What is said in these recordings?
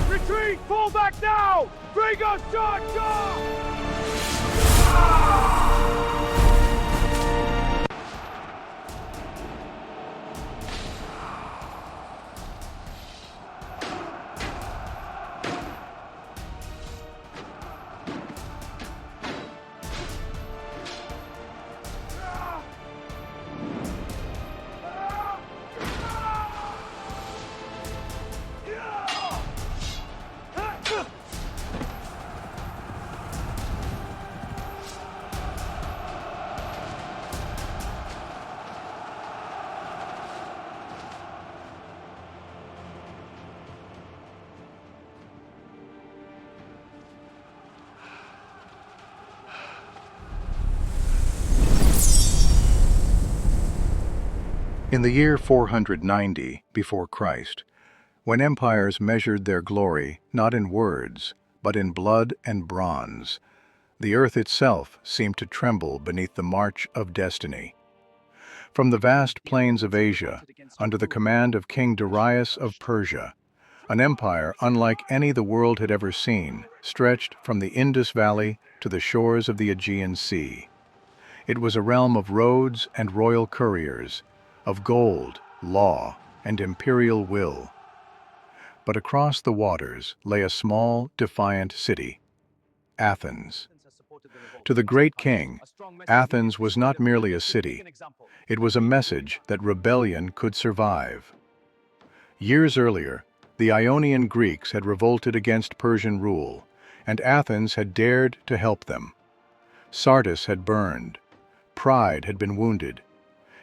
Retreat! Fall back now! Bring us charge! In the year 490 before Christ, when empires measured their glory not in words, but in blood and bronze, the earth itself seemed to tremble beneath the march of destiny. From the vast plains of Asia, under the command of King Darius of Persia, an empire unlike any the world had ever seen stretched from the Indus Valley to the shores of the Aegean Sea. It was a realm of roads and royal couriers, of gold, law, and imperial will. But across the waters lay a small, defiant city, Athens. To the great king, Athens was not merely a city. It was a message that rebellion could survive. Years earlier, the Ionian Greeks had revolted against Persian rule, and Athens had dared to help them. Sardis had burned, pride had been wounded,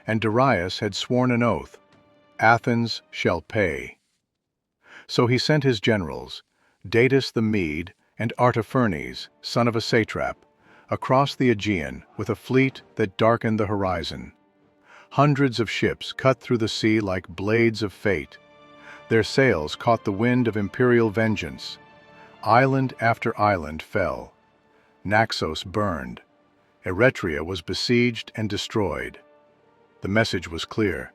and Darius had sworn an oath: Athens shall pay. So he sent his generals, Datis the Mede and Artaphernes, son of a satrap, across the Aegean with a fleet that darkened the horizon. Hundreds of ships cut through the sea like blades of fate. Their sails caught the wind of imperial vengeance. Island after island fell. Naxos burned. Eretria was besieged and destroyed. The message was clear.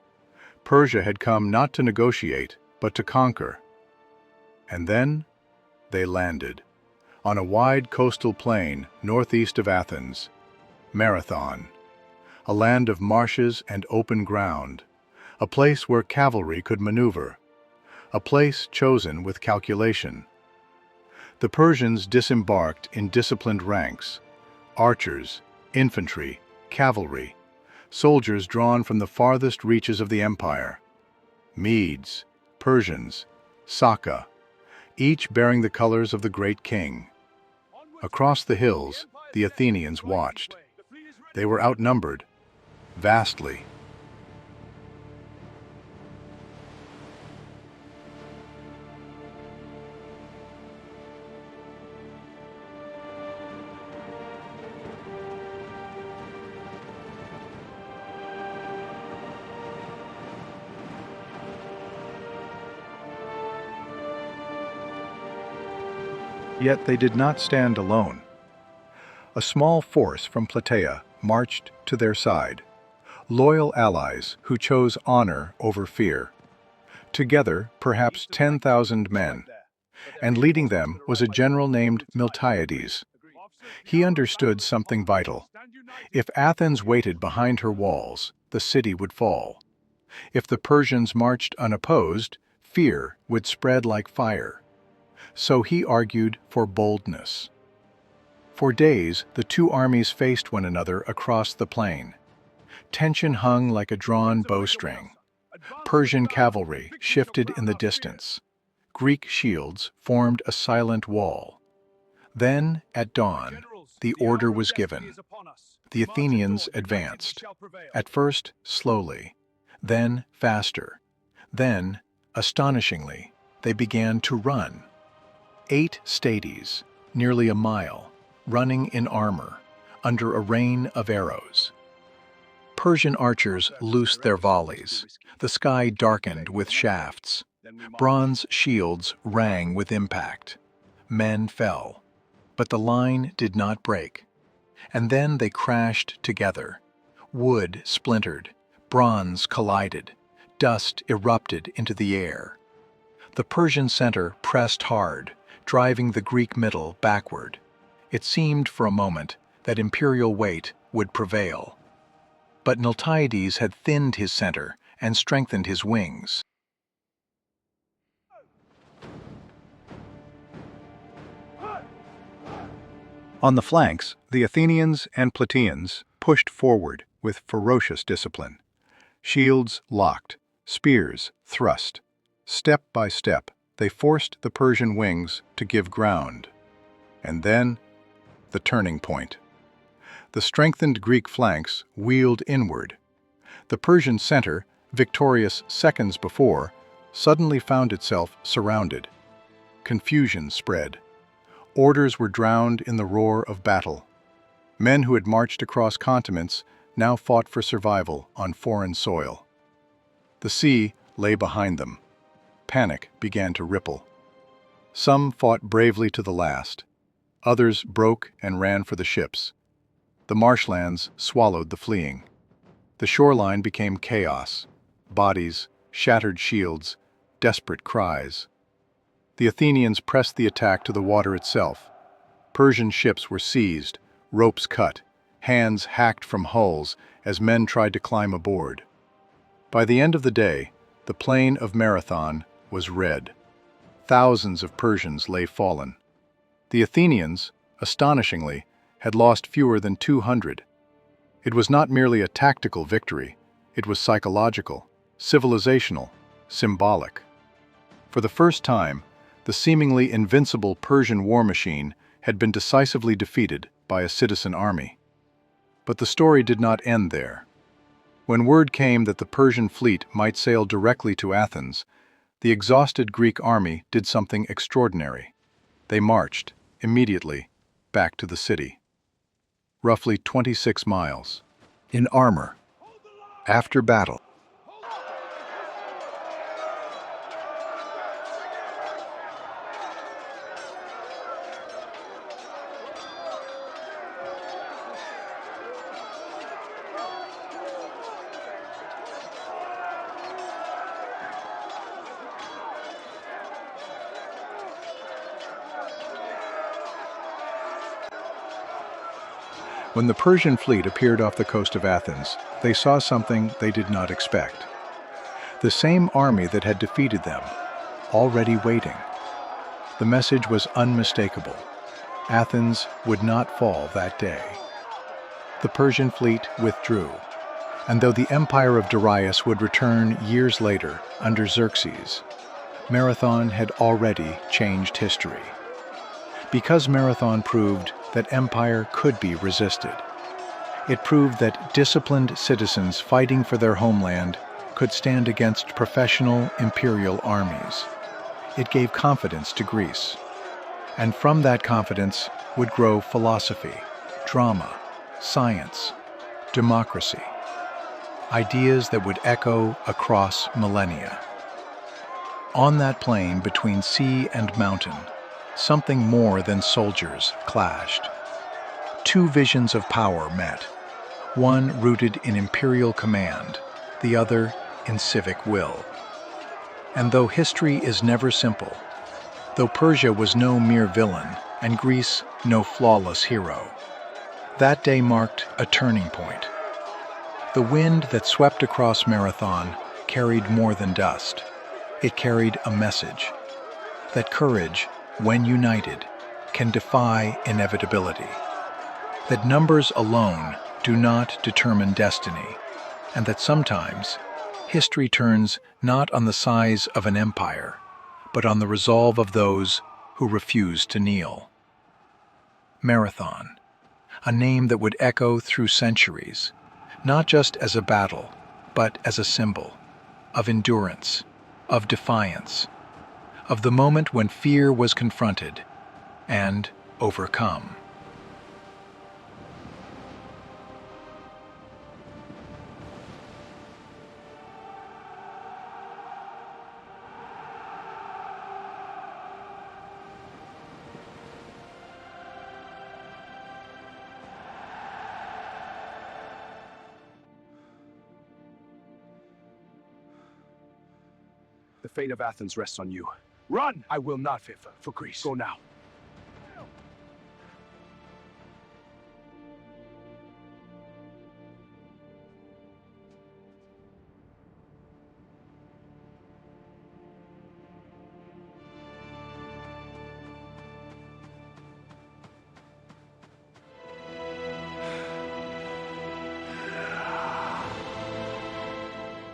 Persia had come not to negotiate, but to conquer. And then they landed on a wide coastal plain northeast of Athens, Marathon, a land of marshes and open ground, a place where cavalry could maneuver, a place chosen with calculation. The Persians disembarked in disciplined ranks: archers, infantry, cavalry, soldiers drawn from the farthest reaches of the empire. Medes, Persians, Saka, each bearing the colors of the great king. Across the hills, the Athenians watched. They were outnumbered, vastly. Yet they did not stand alone. A small force from Plataea marched to their side, loyal allies who chose honor over fear. Together, perhaps 10,000 men, and leading them was a general named Miltiades. He understood something vital. If Athens waited behind her walls, the city would fall. If the Persians marched unopposed, fear would spread like fire. So he argued for boldness. For days, the two armies faced one another across the plain. Tension hung like a drawn bowstring. Persian cavalry shifted in the distance. Greek shields formed a silent wall. Then, at dawn, the order was given. The Athenians advanced, at first slowly, then faster. Then, astonishingly, they began to run. 8 stades, nearly a mile, running in armor, under a rain of arrows. Persian archers loosed their volleys. The sky darkened with shafts. Bronze shields rang with impact. Men fell. But the line did not break. And then they crashed together, Wood splintered, bronze collided, dust erupted into the air. The Persian center pressed hard, driving the Greek middle backward. It seemed for a moment that imperial weight would prevail. But Miltiades had thinned his center and strengthened his wings. On the flanks, the Athenians and Plataeans pushed forward with ferocious discipline. Shields locked, spears thrust. Step by step, they forced the Persian wings to give ground. And then, the turning point. The strengthened Greek flanks wheeled inward. The Persian center, victorious seconds before, suddenly found itself surrounded. Confusion spread. Orders were drowned in the roar of battle. Men who had marched across continents now fought for survival on foreign soil. The sea lay behind them. Panic began to ripple. Some fought bravely to the last. Others broke and ran for the ships. The marshlands swallowed the fleeing. The shoreline became chaos. Bodies, shattered shields, desperate cries. The Athenians pressed the attack to the water itself. Persian ships were seized, ropes cut, hands hacked from hulls as men tried to climb aboard. By the end of the day, the plain of Marathon was red. Thousands of Persians lay fallen. The Athenians, astonishingly, had lost fewer than 200. It was not merely a tactical victory, it was psychological, civilizational, symbolic. For the first time, the seemingly invincible Persian war machine had been decisively defeated by a citizen army. But the story did not end there. When word came that the Persian fleet might sail directly to Athens, the exhausted Greek army did something extraordinary. They marched, immediately, back to the city. Roughly 26 miles. In armor. After battle. When the Persian fleet appeared off the coast of Athens, they saw something they did not expect. The same army that had defeated them, already waiting. The message was unmistakable. Athens would not fall that day. The Persian fleet withdrew, and though the empire of Darius would return years later under Xerxes, Marathon had already changed history. Because Marathon proved that empire could be resisted. It proved that disciplined citizens fighting for their homeland could stand against professional imperial armies. It gave confidence to Greece. And from that confidence would grow philosophy, drama, science, democracy. Ideas that would echo across millennia. On that plain between sea and mountain, something more than soldiers clashed. Two visions of power met, one rooted in imperial command, the other in civic will. And though history is never simple, though Persia was no mere villain and Greece no flawless hero, that day marked a turning point. The wind that swept across Marathon carried more than dust. It carried a message that courage, when united, can defy inevitability. That numbers alone do not determine destiny, and that sometimes history turns not on the size of an empire, but on the resolve of those who refuse to kneel. Marathon, a name that would echo through centuries, not just as a battle, but as a symbol of endurance, of defiance, of the moment when fear was confronted and overcome. The fate of Athens rests on you. Run! I will not fear for Greece. Go now.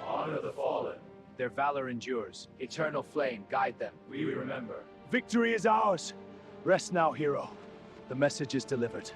Honor the fallen. Their valor endures. Eternal flame, guide them. We remember. Victory is ours. Rest now, hero. The message is delivered.